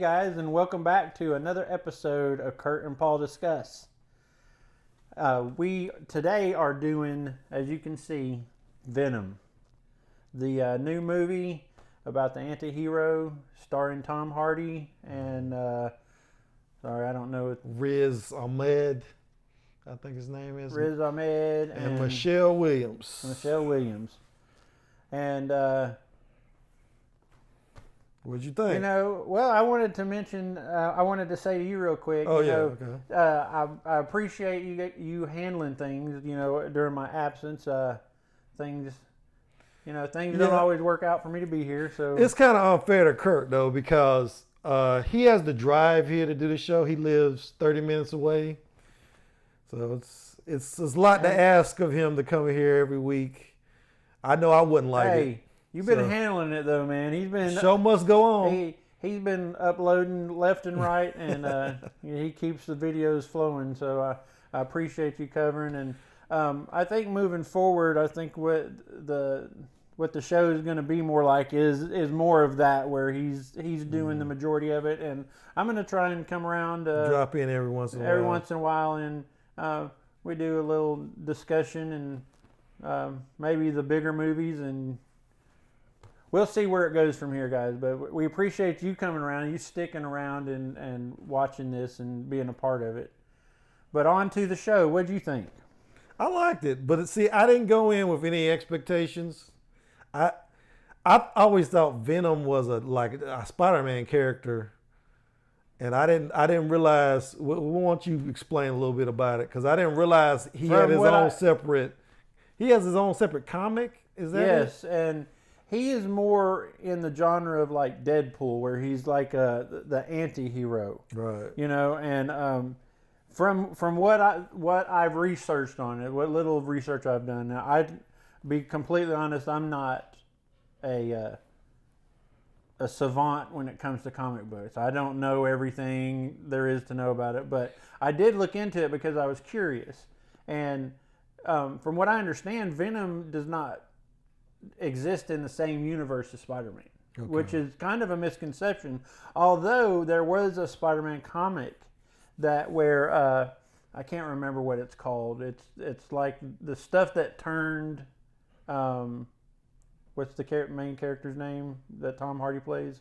guys, and welcome back to another episode of Curt and Paul Discuss. We today are doing, as you can see, Venom, the new movie about the antihero starring Tom Hardy and sorry, I don't know. Riz Ahmed, I think his name is. Riz Ahmed and Michelle Williams. And what'd you think? Well, I wanted to mention, I wanted to say to you real quick. Okay. I appreciate you handling things, during my absence. Things don't always work out for me to be here. So it's kind of unfair to Curt though, because he has the drive here to do the show. He lives 30 minutes away, so it's a lot to ask of him to come here every week. I know I wouldn't like it. You've been handling it though, man. The show must go on. He's been uploading left and right, and he keeps the videos flowing. So I appreciate you covering. And I think moving forward, I think what the show is going to be more like is more of that, where he's doing the majority of it, and I'm going to try and come around, drop in every once in a while, and we do a little discussion and maybe the bigger movies, and we'll see where it goes from here, guys. But we appreciate you coming around, you sticking around and watching this and being a part of it. But on to the show. What'd you think? I liked it, but see, I didn't go in with any expectations. I always thought Venom was a Spider-Man character, and I didn't realize. We want you to explain a little bit about it, because I didn't realize he has his own separate comic. Is that yes? And he is more in the genre of like Deadpool, where he's like the anti-hero, right? And from what I've researched on it, what little research I've done. Now, I'd be completely honest, I'm not a savant when it comes to comic books. I don't know everything there is to know about it, but I did look into it because I was curious. And from what I understand, Venom does not exist in the same universe as Spider-Man, which is kind of a misconception. Although there was a Spider-Man comic where I can't remember what it's called. It's like the stuff that turned. What's the main character's name that Tom Hardy plays?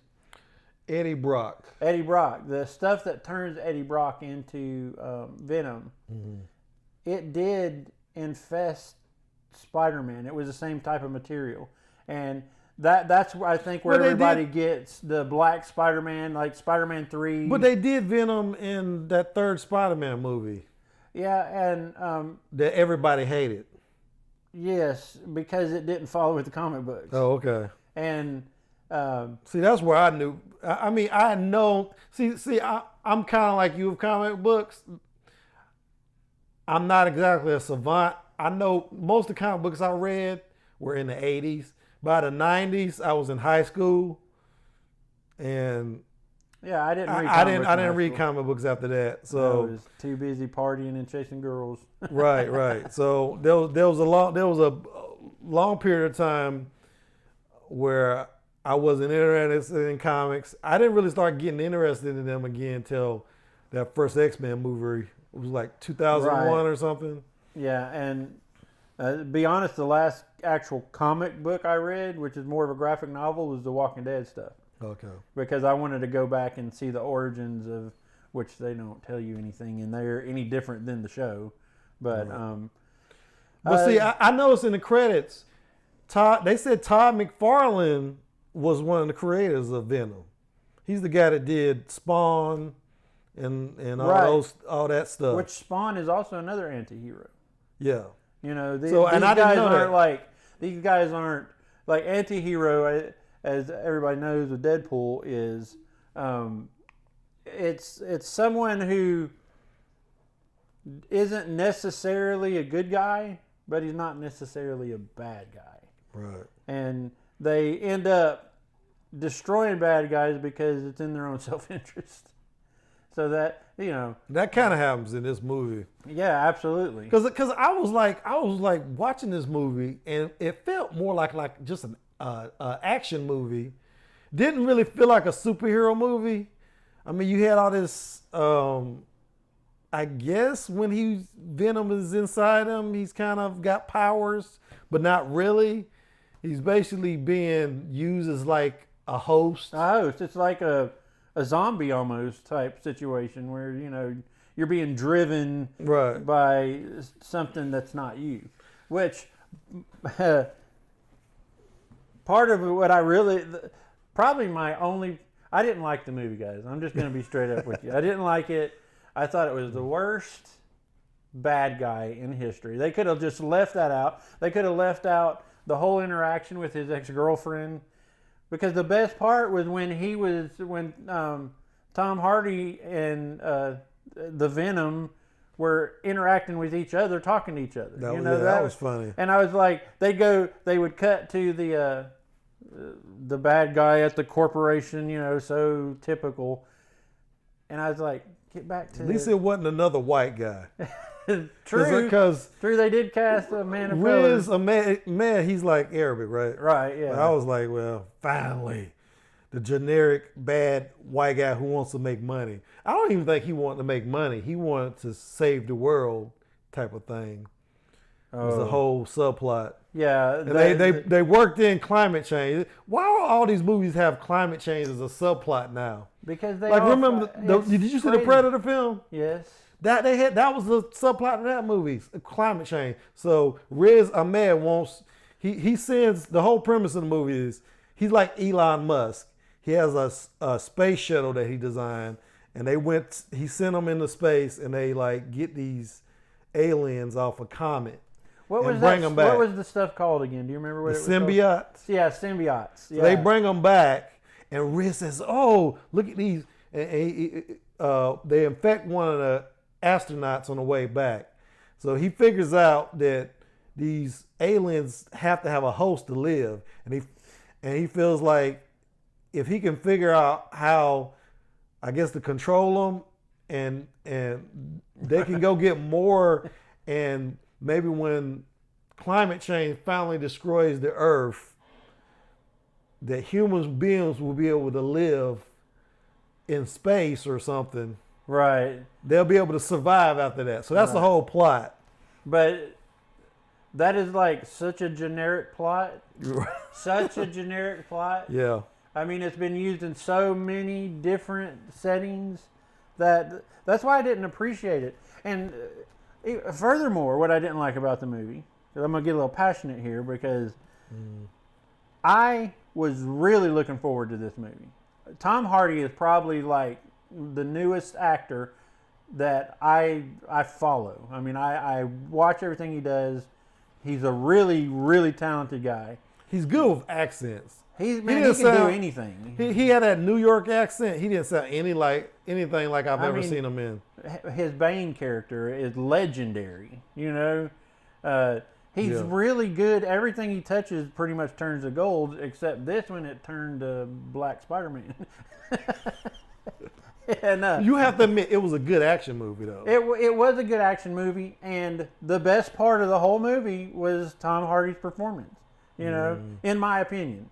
Eddie Brock. Eddie Brock. The stuff that turns Eddie Brock into Venom. Mm-hmm. It did infest Spider-Man. It was the same type of material, and that's where I think everybody gets the black Spider-Man, like Spider-Man 3. But they did Venom in that third Spider-Man movie. Yeah, and that everybody hated. Yes, because it didn't follow with the comic books. Oh, okay. And see, that's where I knew. I mean, I know. See, I'm kind of like you with comic books. I'm not exactly a savant. I know most of the comic books I read were in the 80s. By the 90s, I was in high school, and yeah, I didn't read. I didn't read comic books after that. So I was too busy partying and chasing girls. Right. So there was a long period of time where I wasn't interested in comics. I didn't really start getting interested in them again until that first X-Men movie. It was like 2001 or something. Yeah, and to be honest, the last actual comic book I read, which is more of a graphic novel, was the Walking Dead stuff. Okay. Because I wanted to go back and see the origins of, which they don't tell you anything in there any different than the show. But see, I noticed in the credits, they said Todd McFarlane was one of the creators of Venom. He's the guy that did Spawn and all that stuff. Which Spawn is also another anti-hero. Yeah. These guys aren't like anti-hero, as everybody knows with Deadpool is it's someone who isn't necessarily a good guy, but he's not necessarily a bad guy. Right. And they end up destroying bad guys because it's in their own self-interest. So that that kind of happens in this movie. Yeah, absolutely. Because I was like watching this movie, and it felt more like just an action movie. Didn't really feel like a superhero movie, I mean, you had all this. I guess when Venom is inside him, he's kind of got powers, but not really. He's basically being used as like a host. It's like a zombie almost type situation where you're being driven Right. by something that's not you. Which part of what I really probably my only I didn't like the movie, guys. I'm just going to be straight up with you. I didn't like it. I thought it was the worst bad guy in history. They could have just left that out. They could have left out the whole interaction with his ex-girlfriend, because the best part was when Tom Hardy and the Venom were interacting with each other, talking to each other. That was funny. And I was like, they would cut to the bad guy at the corporation, so typical. And I was like, get back to... At least it wasn't another white guy. True. Because True, they did cast a man of Riz color. Ahmed, he's like Arabic, right? Right, yeah. But I was like, well, finally, the generic bad white guy who wants to make money. I don't even think he wanted to make money. He wanted to save the world type of thing. It was the whole subplot. Yeah. And they worked in climate change. Why do all these movies have climate change as a subplot now? Because they Like, all, remember, did you see the Predator film? Yes. That was the subplot of that movie, climate change. So Riz Ahmed he sends, the whole premise of the movie is he's like Elon Musk. He has a space shuttle that he designed, and he sent them into space, and they like get these aliens off a comet. Bring them back. What was the stuff called again? Do you remember what it was symbiotes. called? Yeah, symbiotes. Yeah. So they bring them back, and Riz says, "Oh, look at these!" And they infect one of the astronauts on the way back. So he figures out that these aliens have to have a host to live, and he feels like if he can figure out how, I guess, to control them, and they can go get more, and maybe when climate change finally destroys the earth, that human beings will be able to live in space or something. Right. They'll be able to survive after that. So that's the whole plot. But that is like such a generic plot. Such a generic plot. Yeah. I mean, it's been used in so many different settings that's why I didn't appreciate it. And furthermore, what I didn't like about the movie, because I'm going to get a little passionate here, because I was really looking forward to this movie. Tom Hardy is probably like the newest actor that I follow. I mean, I watch everything he does. He's a really, really talented guy. He's good with accents. He can do anything. He had that New York accent. He didn't sound anything like I've ever seen him in. His Bane character is legendary. He's really good. Everything he touches pretty much turns to gold, except this one, it turned to Black Spider-Man. And, you have to admit, it was a good action movie, though. It was a good action movie, and the best part of the whole movie was Tom Hardy's performance. In my opinion.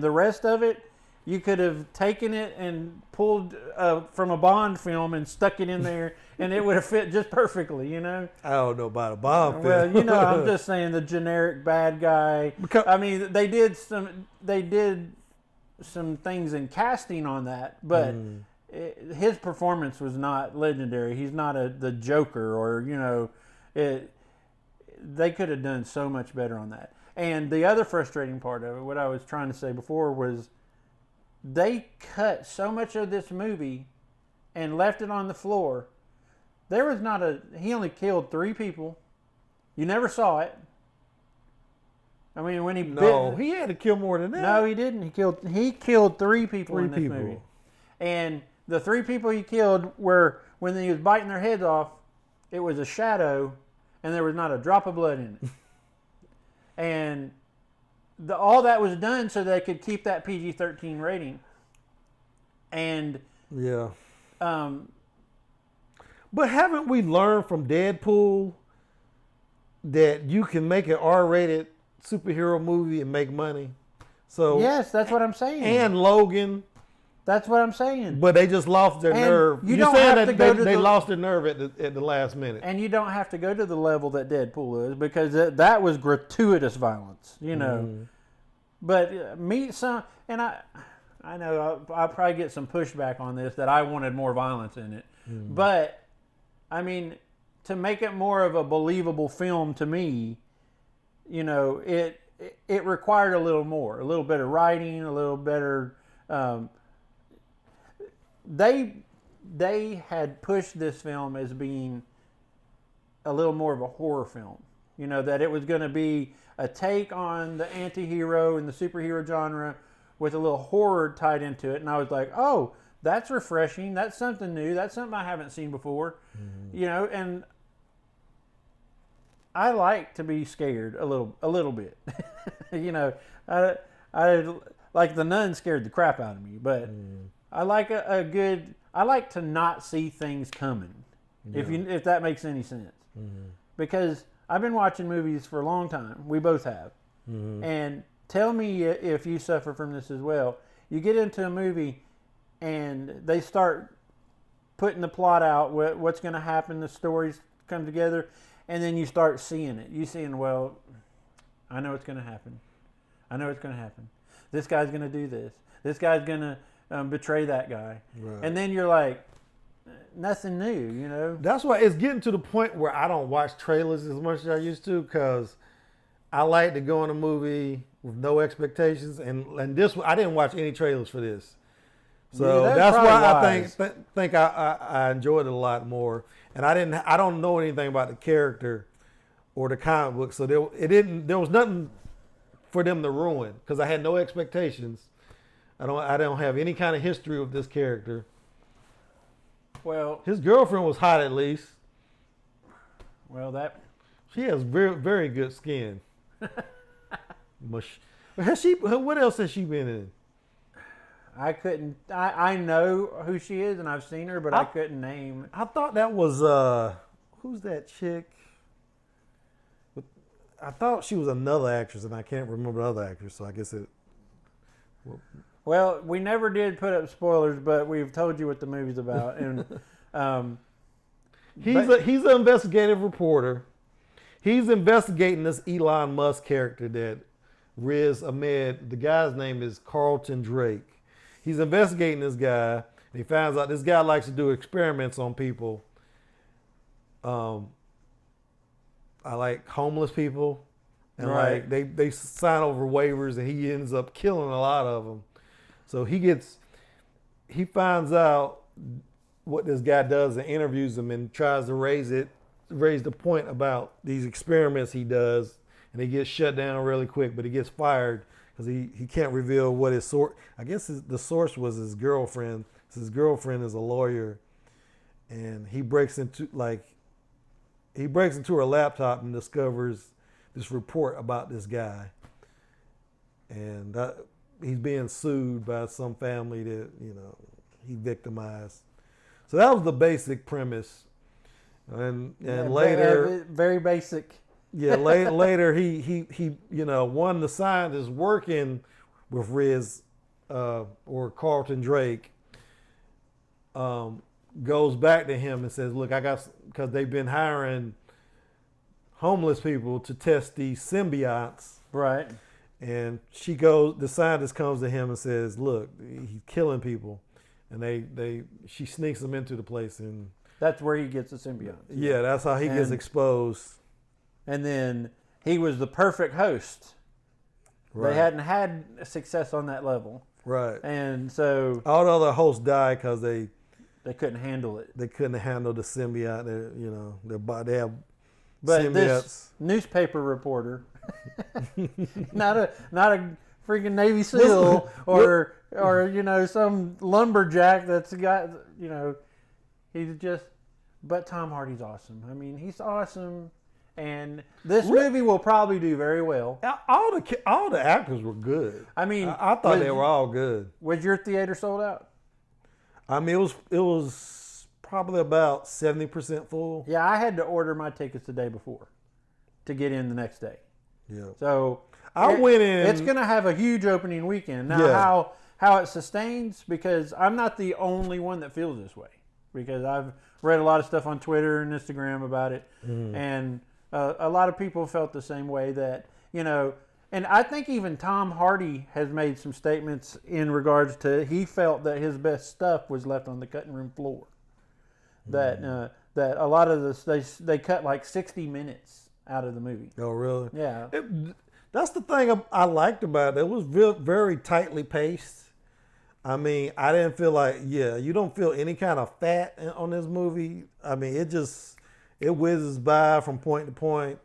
The rest of it, you could have taken it and pulled from a Bond film and stuck it in there, and it would have fit just perfectly. I don't know about a Bond film. Well, I'm just saying the generic bad guy. I mean, they did some things in casting on that, but his performance was not legendary. He's not the Joker, or they could have done so much better on that. And the other frustrating part of it, what I was trying to say before, was they cut so much of this movie and left it on the floor. There was he only killed 3 people. You never saw it. I mean, when he had to kill more than that. No, he didn't. He killed 3 people in this movie. And the 3 people he killed were, when he was biting their heads off, it was a shadow, and there was not a drop of blood in it. And all that was done so they could keep that PG-13 rating. And yeah. But haven't we learned from Deadpool that you can make an R-rated superhero movie and make money? So yes, that's what I'm saying. And Logan, That's what I'm saying. But they just lost their nerve. You You're don't saying have to that go to they the, lost their nerve at the last minute. and you don't have to go to the level that Deadpool is, because that was gratuitous violence, you know. Mm. But meet some, and I know I'll probably get some pushback on this, that I wanted more violence in it. Mm. But I mean, to make it more of a believable film to me, you know, it required a little more, a little better writing, a little better. They had pushed this film as being a little more of a horror film. You know, that it was going to be a take on the antihero and the superhero genre with a little horror tied into it. And I was like, oh, that's refreshing. That's something new. That's something I haven't seen before. Mm-hmm. You know, and I like to be scared a little bit. You know, I like The Nun scared the crap out of me, but I like I like to not see things coming. Yeah. If that makes any sense. Mm-hmm. Because I've been watching movies for a long time. We both have. Mm-hmm. And tell me if you suffer from this as well. You get into a movie and they start putting the plot out, what's going to happen, the stories come together, and then you start seeing it. You seeing, well, I know it's going to happen. I know it's going to happen. This guy's going to do this. This guy's going to betray that guy. Right. And then you're like, nothing new, you know? That's why it's getting to the point where I don't watch trailers as much as I used to, because I like to go in a movie with no expectations. And this, I didn't watch any trailers for this. So yeah, that's why I think I enjoyed it a lot more. And I don't know anything about the character or the comic book, so there was nothing for them to ruin, because I had no expectations. I don't have any kind of history with this character. Well, his girlfriend was hot, at least. Well, she has very, very good skin. What else has she been in? I know who she is, and I've seen her, but I couldn't name. I thought that was who's that chick? I thought she was another actress, and I can't remember the other actress, so I guess it. Well, we never did put up spoilers, but we've told you what the movie's about, and he's an investigative reporter. He's investigating this Elon Musk character that Riz Ahmed. The guy's name is Carlton Drake. He's investigating this guy, and he finds out this guy likes to do experiments on people. I like homeless people, and right. Like they sign over waivers, and he ends up killing a lot of them. So he finds out what this guy does and interviews him and tries to raise the point about these experiments he does, and he gets shut down really quick, but he gets fired because he can't reveal what his source. I guess the source was his girlfriend. His girlfriend is a lawyer, and he breaks into her laptop and discovers this report about this guy, and he's being sued by some family that he victimized. So that was the basic premise, and later very basic. Yeah, later he one of the scientists working with Riz or Carlton Drake goes back to him and says, look, because they've been hiring homeless people to test these symbionts. Right. And the scientist comes to him and says, look, he's killing people. And she sneaks him into the place, and that's where he gets the symbionts. Yeah, that's how he gets exposed. And then he was the perfect host. Right. They hadn't had success on that level. Right. And so all the other hosts died because they couldn't handle it. They couldn't handle the symbiote. They have but symbiotes. This newspaper reporter, not a freaking Navy SEAL or some lumberjack that's got he's just. But Tom Hardy's awesome. I mean, he's awesome. And this movie will probably do very well. All the actors were good. I mean, I thought they were all good. Was your theater sold out? I mean, it was probably about 70% full. Yeah, I had to order my tickets the day before to get in the next day. Yeah. So I went in. It's going to have a huge opening weekend. Now, how it sustains, because I'm not the only one that feels this way. Because I've read a lot of stuff on Twitter and Instagram about it, and a lot of people felt the same way, that, you know, and I think even Tom Hardy has made some statements in regards to, he felt that his best stuff was left on the cutting room floor. That that a lot of this, they cut like 60 minutes out of the movie. Oh, really? Yeah. That's the thing I liked about it. It was very tightly paced. I mean, I didn't feel like, you don't feel any kind of fat on this movie. I mean, it whizzes by from point to point.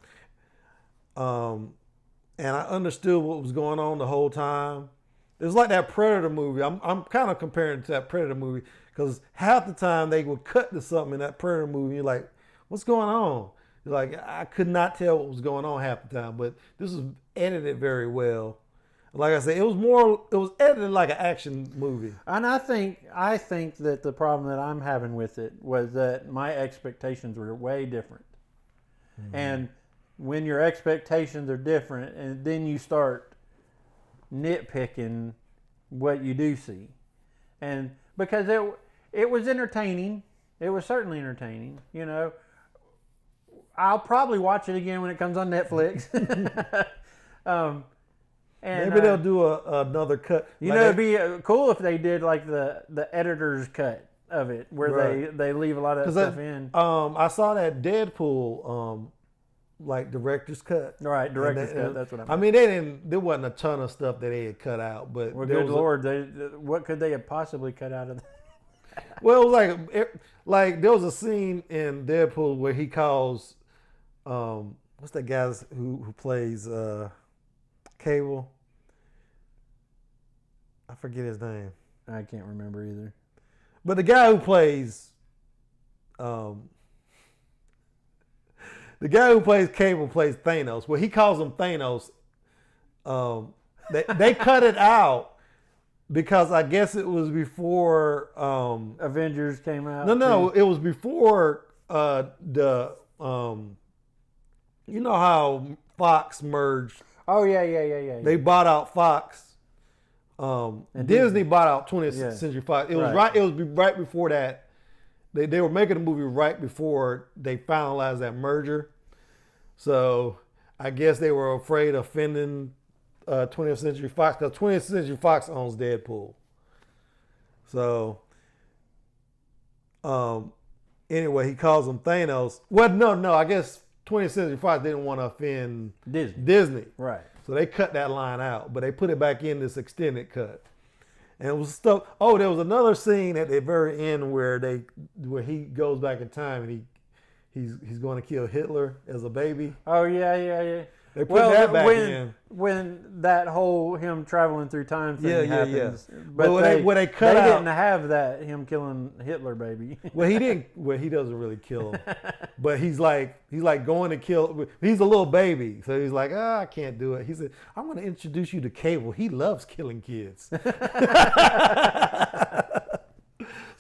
And I understood what was going on the whole time. It was like that Predator movie. I'm kind of comparing it to that Predator movie, because half the time they would cut to something in that Predator movie, and you're like, what's going on? Like, I could not tell what was going on half the time, but this was edited very well. Like I said, it was edited like an action movie. And I think that the problem that I'm having with it was that my expectations were way different. And when your expectations are different, and then you start nitpicking what you do see. And because it was entertaining. It was certainly entertaining, you know. I'll probably watch it again when it comes on Netflix. And, maybe they'll do another cut. You know, it'd be cool if they did like the editor's cut of it, where they leave a lot of that stuff in. I saw that Deadpool, like director's cut. Right, director's cut. That's what I mean. There wasn't a ton of stuff that they had cut out, but well, good Lord, what could they have possibly cut out of that? Well, it was like there was a scene in Deadpool where he calls, what's that guy who plays Cable? I forget his name. I can't remember either. But the guy who plays, the guy who plays Cable plays Thanos. Well, he calls him Thanos. They cut it out because I guess it was before Avengers came out. No, it was before the you know how Fox merged. Oh yeah. They bought out Fox. And Disney bought out 20th Century Fox. It was right. It was right before that. They were making a movie right before they finalized that merger. So I guess they were afraid of offending 20th Century Fox, because 20th Century Fox owns Deadpool. So anyway, he calls him Thanos. Well, no. I guess 20th Century Fox didn't want to offend Disney. Right. So they cut that line out, but they put it back in this extended cut. And it was stuff. Oh, there was another scene at the very end where he goes back in time and he's going to kill Hitler as a baby. Oh yeah. They put that back in. When that whole him traveling through time thing happens. Yeah. But they cut out. They didn't have that, him killing Hitler baby. Well, he didn't. Well, he doesn't really kill him. But he's like going to kill. He's a little baby, so he's like, I can't do it. He said, I'm going to introduce you to Cable. He loves killing kids. So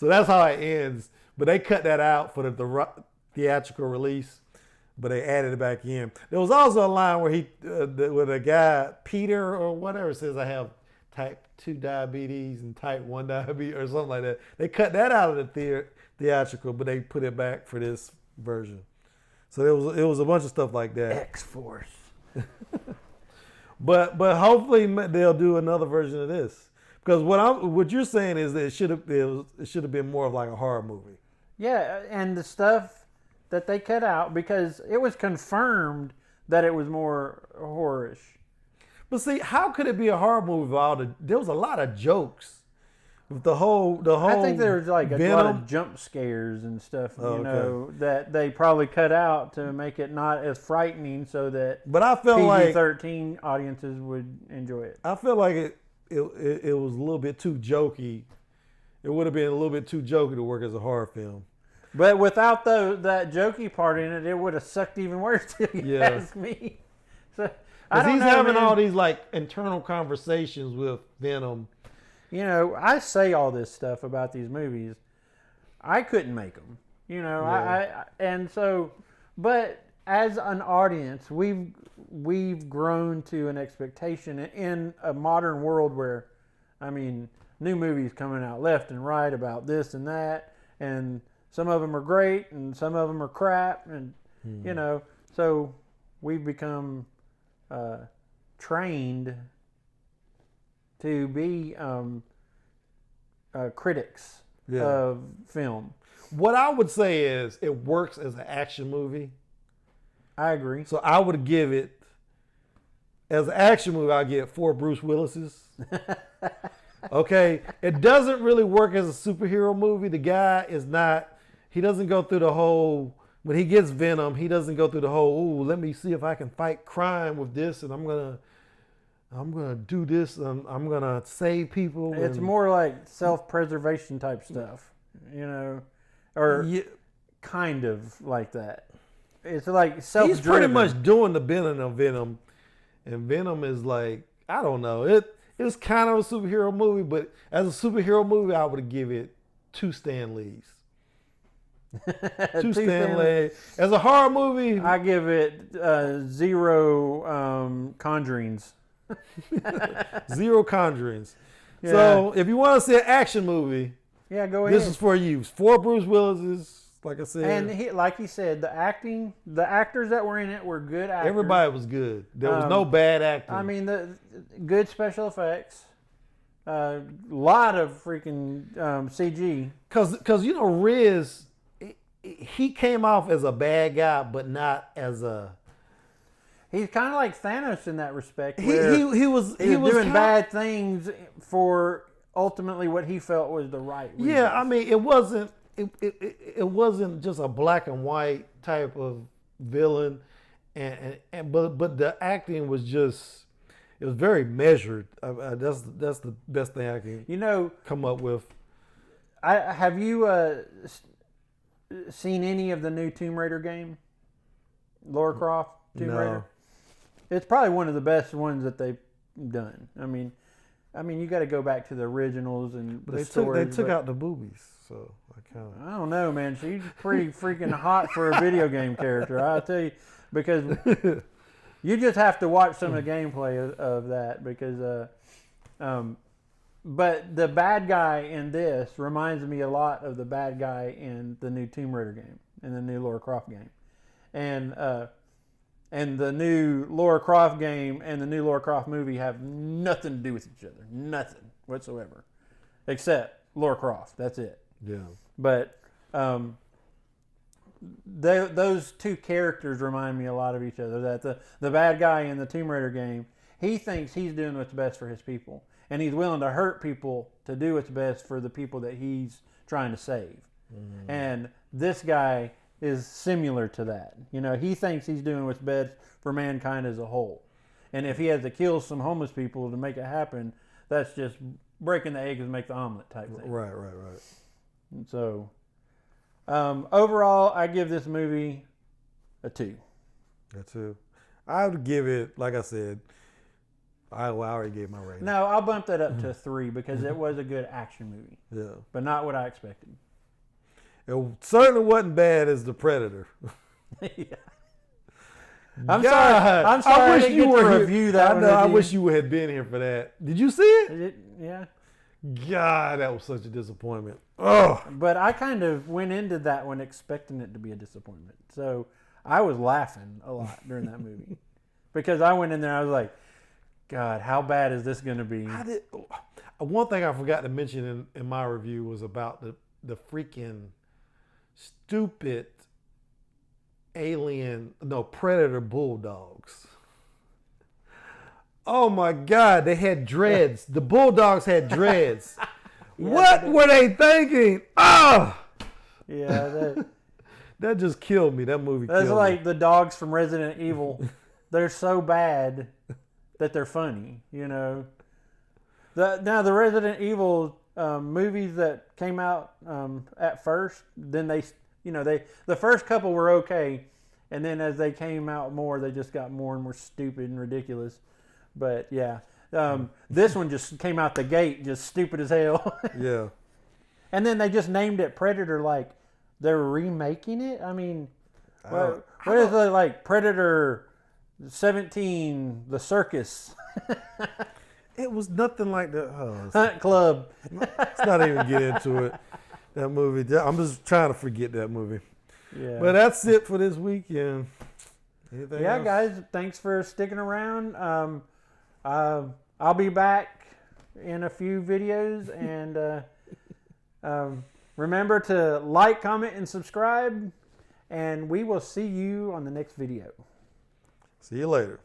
that's how it ends. But they cut that out for the theatrical release. But they added it back in. There was also a line where where the guy, Peter or whatever, says, I have type 2 diabetes and type 1 diabetes or something like that. They cut that out of the theatrical, but they put it back for this version. So it was a bunch of stuff like that. X-Force. But hopefully they'll do another version of this. Because what you're saying is that it should have been more of like a horror movie. Yeah, and the stuff that they cut out, because it was confirmed that it was more horror-ish. But see, how could it be a horror movie? There was a lot of jokes with the whole. I think there was like a lot of jump scares and stuff, know, that they probably cut out to make it not as frightening, so that. But I felt like PG-13 audiences would enjoy it. I feel like it was a little bit too jokey. It would have been a little bit too jokey to work as a horror film. But without that jokey part in it, it would have sucked even worse, if you ask me. So he's having all these like internal conversations with Venom. You know, I say all this stuff about these movies. I couldn't make them. You know, and so, but as an audience, we've grown to an expectation in a modern world where, I mean, new movies coming out left and right about this and that, and some of them are great and some of them are crap, and you know, so we've become trained to be critics of film. What I would say is it works as an action movie. I agree. So I would give it, as an action movie, I'll give it 4 Bruce Willises. Okay? It doesn't really work as a superhero movie. The guy is not, he doesn't go through the whole, when he gets Venom, he doesn't go through the whole, ooh, let me see if I can fight crime with this, and I'm gonna do this, and I'm gonna save people. It's more like self-preservation type stuff, you know, or kind of like that. It's like self-driven. He's pretty much doing the Venom of Venom, and Venom is like, I don't know, it's kind of a superhero movie, but as a superhero movie, I would give it 2 Stan Lees. 2 Stan Lee. As a horror movie, I give it 0 Conjurings. 0 Conjurings. Yeah. So if you want to see an action movie, yeah, go ahead. This is for you. 4 Bruce Willises, like I said. And like he said, the actors that were in it were good actors. Everybody was good. There was no bad acting. I mean, the good special effects. Lot of freaking CG. Because you know, Riz, he came off as a bad guy, but not as a. He's kind of like Thanos in that respect. He was doing bad things for ultimately what he felt was the right reason. Yeah, I mean, it wasn't just a black and white type of villain, but the acting was just, it was very measured. That's the best thing I can come up with. Have you seen any of the new Tomb Raider game? Lara Croft Tomb Raider. It's probably one of the best ones that they've done. I mean, you got to go back to the originals and they took out the boobies, so I don't know, man. She's pretty freaking hot for a video game character, I'll tell you, because you just have to watch some of the gameplay of that because, but the bad guy in this reminds me a lot of the bad guy in the new Tomb Raider game, in the new Lara Croft game, and the new Lara Croft game and the new Lara Croft movie have nothing to do with each other. Nothing whatsoever. Except Lara Croft. That's it. Yeah. But those 2 characters remind me a lot of each other. That the bad guy in the Tomb Raider game, he thinks he's doing what's best for his people. And he's willing to hurt people to do what's best for the people that he's trying to save. Mm-hmm. And this guy is similar to that. You know, he thinks he's doing what's best for mankind as a whole. And if he has to kill some homeless people to make it happen, that's just breaking the eggs and make the omelet type thing. Right. And so, overall, I give this movie a 2. A 2. I would give it, like I said, I already gave my rating. No, I'll bump that up to a 3 because it was a good action movie. Yeah. But not what I expected. It certainly wasn't bad as The Predator. Yeah. I'm sorry. I wish you were review that. I wish you had been here for that. Did you see it? Yeah. God, that was such a disappointment. Oh. But I kind of went into that one expecting it to be a disappointment. So I was laughing a lot during that movie because I went in there. I was like, God, how bad is this going to be? One thing I forgot to mention in my review was about the freaking stupid predator bulldogs. Oh my God, they had dreads. The bulldogs had dreads. Yeah, what were they thinking? Oh! Yeah, that just killed me. That movie killed me. That's like the dogs from Resident Evil. They're so bad that they're funny, you know. Now the Resident Evil movies that came out at first, then the first couple were okay, and then as they came out more, they just got more and more stupid and ridiculous. But yeah, this one just came out the gate just stupid as hell. Yeah. And then they just named it Predator like they're remaking it. I mean, what is it like Predator 17, the circus? It was nothing like that. Oh, Hunt Club. let's not even get into it. That movie. I'm just trying to forget that movie. Yeah. But that's it for this weekend. Anything Yeah, else? guys, thanks for sticking around. I'll be back in a few videos, and remember to like, comment, and subscribe, and we will see you on the next video. See you later.